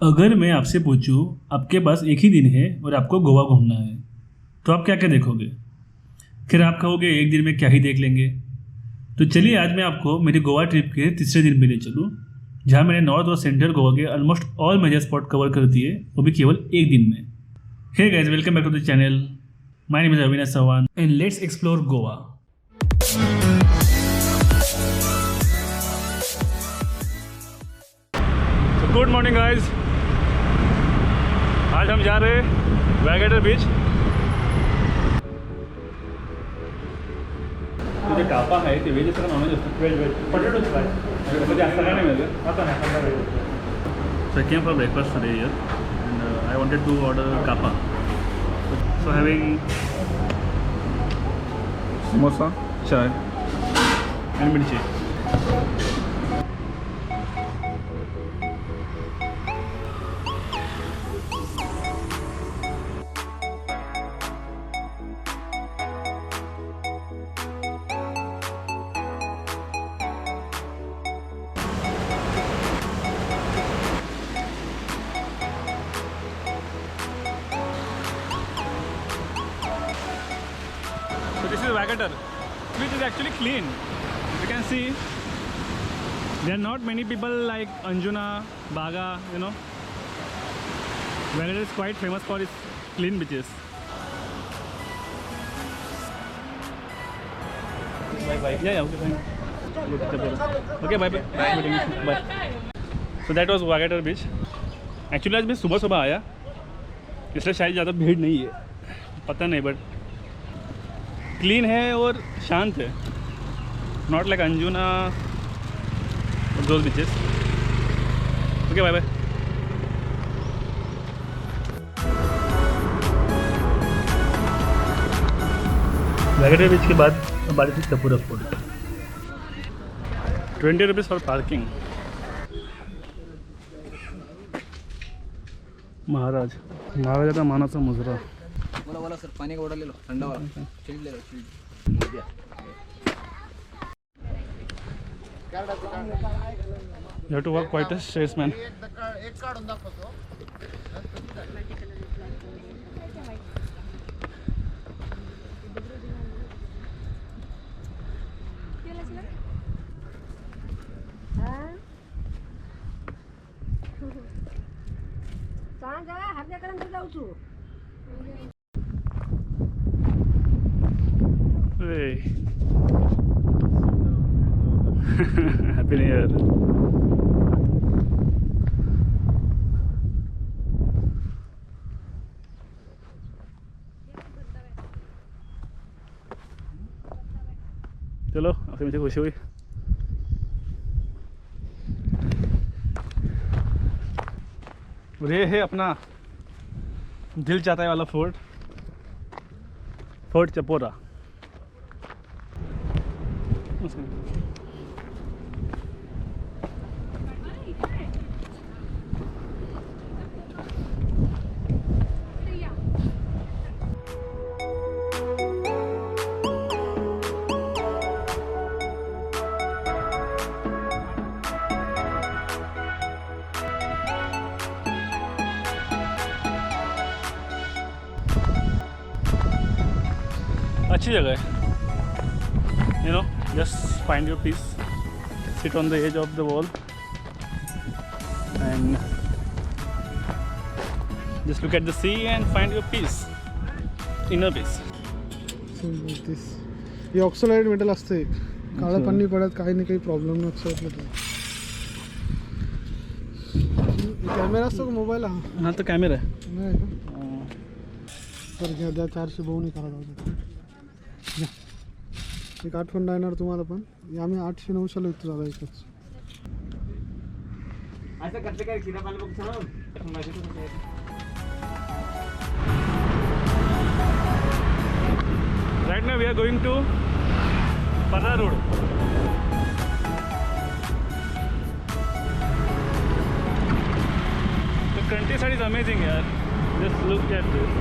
अगर मैं आपसे पूछूं आपके पास एक ही दिन है और आपको गोवा घूमना है तो आप क्या क्या देखोगे। फिर आप कहोगे एक दिन में क्या ही देख लेंगे। तो चलिए आज मैं आपको मेरी गोवा ट्रिप के तीसरे दिन पे ले चलूँ, जहाँ मैंने नॉर्थ और सेंट्रल गोवा के almost all major spot cover कर दिए, वो भी केवल एक दिन में। Hey guys, welcome back to the channel. My name is Avinash Chauhan and let's explore Goa. Good morning guys, आज हम जा रहे हैं वैगेटर बीच। तुझे कापा है ते वेज असतं का नॉन वेज असतं? वेज पोटॅटो फ्राय म्हणजे जास्त काय नाही मिळत आता नाही. So I came for breakfast today here and I wanted to order kapa. So having samosa, chai and mirchi. So this is Vagator, which is actually clean. You can see there are not many people like Anjuna, Baga, you know. Vagator is quite famous for its clean beaches. Bye bye. Yeah, okay, fine. Okay, bye bye. Bye. So that was Vagator beach. Actually आज मैं सुबह सुबह आया, इसलिए शायद ज़्यादा भीड़ नहीं है, पता नहीं, बट क्लीन है और शांत है. Not like Anjuna those beaches. Okay, bye bye. Vagator beach के बाद बारिश थी Chapora food. 20 rupees for parking. महाराजा का मानाचा मुजरा. बोला बोला सर, पानी का ऑर्डर ले लो, ठंडा वाला चिल्ड ले लो, chilled. You have to work quite a stress, man. Hey. Happy New Year. चलो, आपसे मुझे खुशी हुई. ये है अपना दिल चाहता है वाला फोर्ट चपोरा. अच्छी जगह है, you know, just find your peace, sit on the edge of the wall and just look at the sea and find your peace, inner peace. हे ऑक्सोलाइड मेटल असते, काळं पाणी पडत काही नाही, काही प्रॉब्लेम नाही ऑक्सोलाइड. कॅमेरा असतो का मोबाईल? हाँ तो कॅमेरा आहे. नाही का? तर घ्या, द्या 400 भाऊ नाही करा. एक आठवण राहणार तुम्हाला, पण आम्ही 800-900 येतो दादा एकच. Right now we are going to Parra Road. The countryside is amazing, yaar. Just look at this.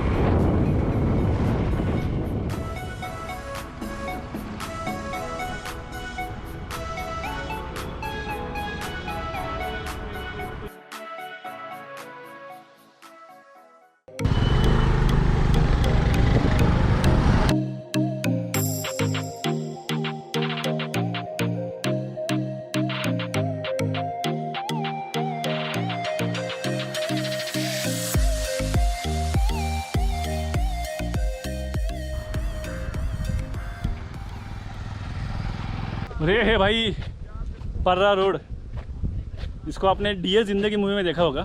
अरे है भाई पर्रा रोड, इसको आपने डियर जिंदगी मूवी में देखा होगा।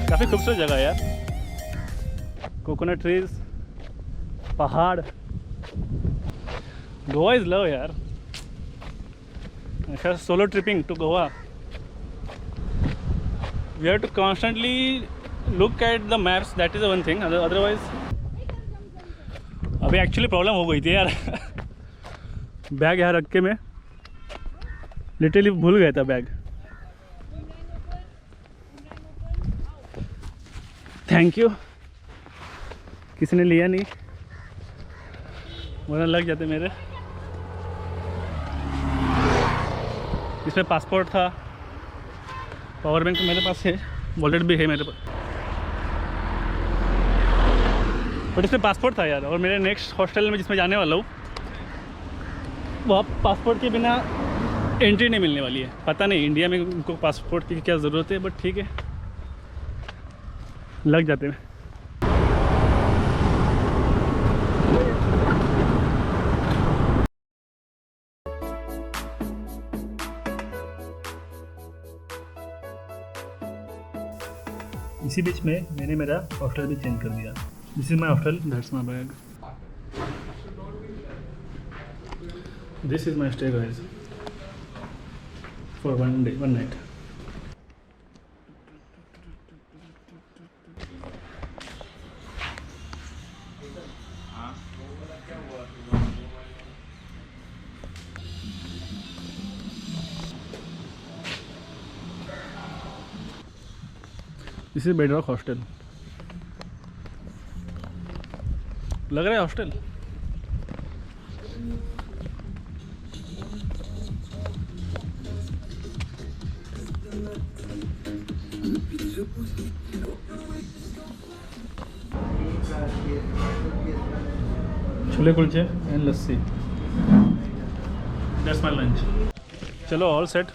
काफ़ी खूबसूरत जगह है यार, कोकोनट ट्रीज, पहाड़। गोवा इज़ लव यार। अच्छा, solo tripping to Goa, we have to constantly look at the maps, that is the one thing, otherwise अभी एक्चुअली प्रॉब्लम हो गई थी यार। बैग यहाँ रख के मैं लिटरली भूल गया था बैग। थैंक यू, किसी ने लिया नहीं, वरना लग जाते मेरे। इसमें पासपोर्ट था, पावर बैंक तो मेरे पास है, वॉलेट भी है मेरे पास, बट इसमें पासपोर्ट था यार। और मेरे नेक्स्ट हॉस्टल में जिसमें जाने वाला हूँ, वहाँ पासपोर्ट के बिना एंट्री नहीं मिलने वाली है। पता नहीं इंडिया में उनको पासपोर्ट की क्या ज़रूरत है, बट ठीक है, लग जाते हैं। इसी बीच में मैंने मेरा हॉस्टल भी चेंज कर दिया। This is my hostel, that's my bag, this is my stay guys for 1 day 1 night। This is bedrock hostel. लग रहा है hostel. Chole kulche and lassi, that's my lunch. चलो ऑल सेट,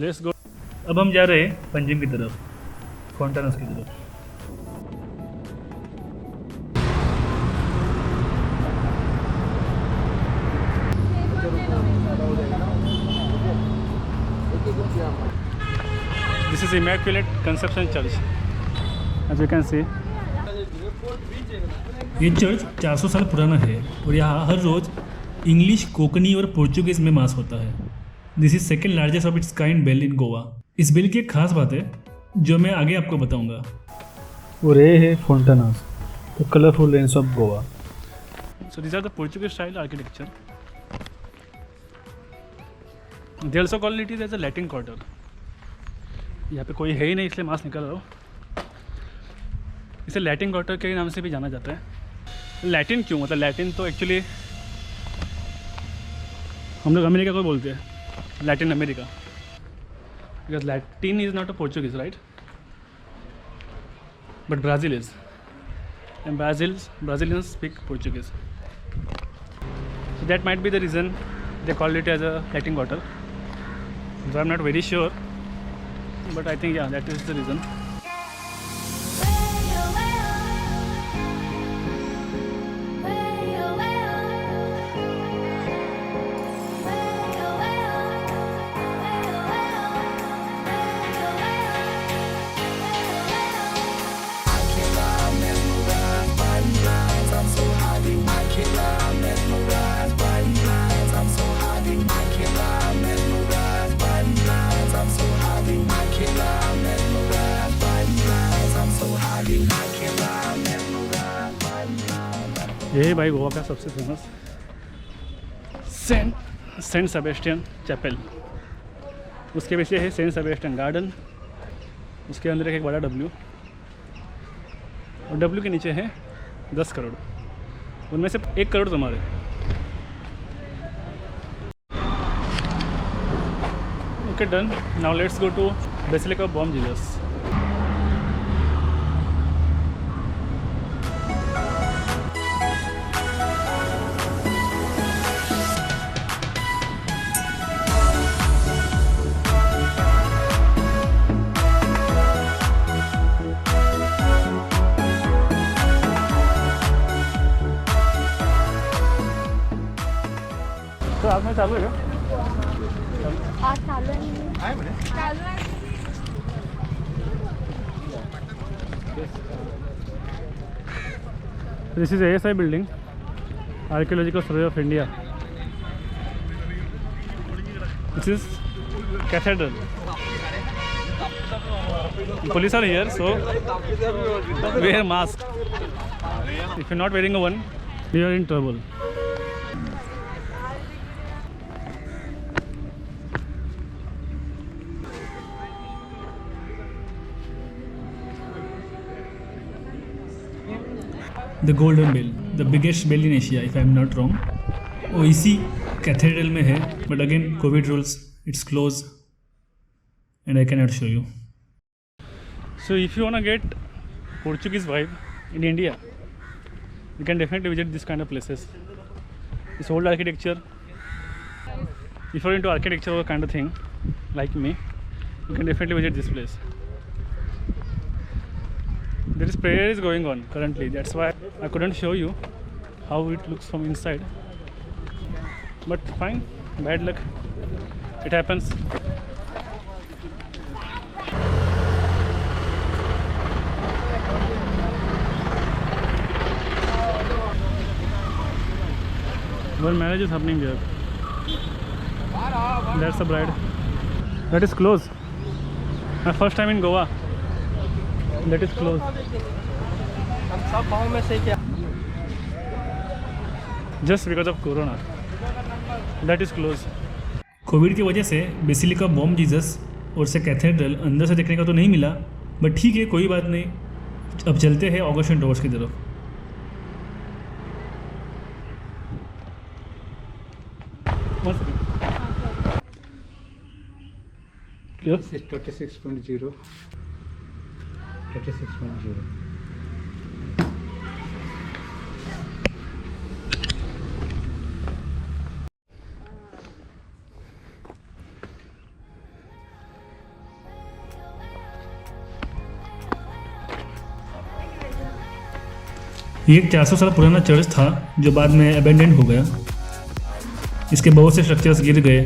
लेट्स गो। अब हम जा रहे हैं पंजिम की तरफ, फोंटानास की तरफ। This is Immaculate Conception Church, as you can see. ये चर्च 400 साल पुराना है और यहाँ हर रोज़ इंग्लिश, कोंकणी और पोर्चुगीज में मास होता है। This is second largest of its kind bell in Goa. इस बेल की एक खास बात है जो मैं आगे आपको बताऊंगा। और ये है Fontainhas, the colourful lanes of Goa. So this are the Portuguese style architecture. They also call it is as a Latin quarter. यहाँ पे कोई है ही नहीं इसलिए मास निकल रहा हो। इसे लैटिन क्वार्टर के नाम से भी जाना जाता है। लैटिन क्यों, मतलब लैटिन तो एक्चुअली हम लोग अमेरिका को बोलते हैं, Latin America, because Latin is not a Portuguese, right? But Brazil is, and Brazilians speak Portuguese, so that might be the reason they called it as a Latin Quarter. So I'm not very sure, but I think yeah, that is the reason. ये है भाई गोवा का सबसे famous Saint Sebastian chapel. उसके पीछे है Saint Sebastian garden, उसके अंदर एक बड़ा डब्ल्यू, और डब्ल्यू के नीचे है 10 करोड़, उनमें से 1 करोड़ तुम्हारे। Okay done, now let's go to Basilica of Bom Jesus. रात में चालू है आज चालू है चालू है this is ASI building, archaeological survey of India. This is cathedral. Police are here, so wear mask. If you're not wearing a one, you are in trouble. The Golden Bell, the biggest bell in Asia, if I am not wrong. वो इसी cathedral में है, but again COVID rules, it's closed, and I cannot show you. So if you wanna get Portuguese vibe in India, you can definitely visit this kind of places. This old architecture. If you're into architecture or kind of thing, like me, you can definitely visit this place. There is prayer is going on currently. That's why I couldn't show you how it looks from inside. But fine, bad luck. It happens. One marriage is happening there. That's the bride. That is closed. My first time in Goa. That is closed. Just because of Corona. That is closed. Covid की वजह से basilica Bom Jesus और से cathedral अंदर से देखने का तो नहीं मिला, बट ठीक है, कोई बात नहीं. अब चलते हैं ऑगस्टिन टॉवर्स की तरफ. This is 36.0. 36.0. ये एक 400 साल पुराना चर्च था जो बाद में अबेंडेंट हो गया. इसके बहुत से स्ट्रक्चर्स गिर गए.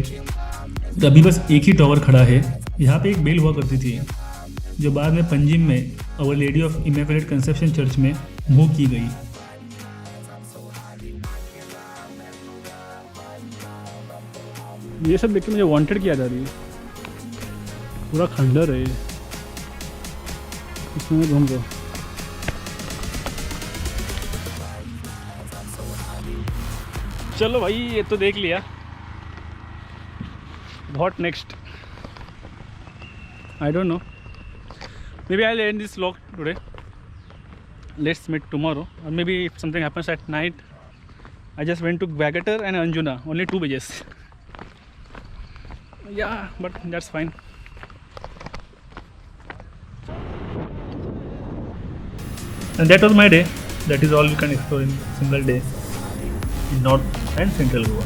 अभी बस एक ही टावर खड़ा है. यहाँ पे एक बेल हुआ करती थी जो बाद में पंजिम में Our Lady of Immaculate Conception Church में मूव की गई. ये सब देख के मुझे वांटेड की याद आ रही है. पूरा खंडर है इसमें मैं घूम रहा हूँ. चलो भाई, ये तो देख लिया. What next? I don't know. Maybe I'll end this vlog today. Let's meet tomorrow, or maybe if something happens at night. I just went to Vagator and Anjuna, only 2 beaches. Yeah, but that's fine. And that was my day. That is all you can explore in a single day in North and Central Goa.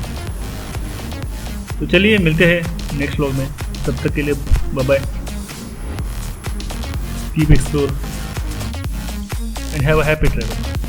तो चलिए मिलते हैं next vlog में. तब तक के लिए bye bye. Keep explore and have a happy travel.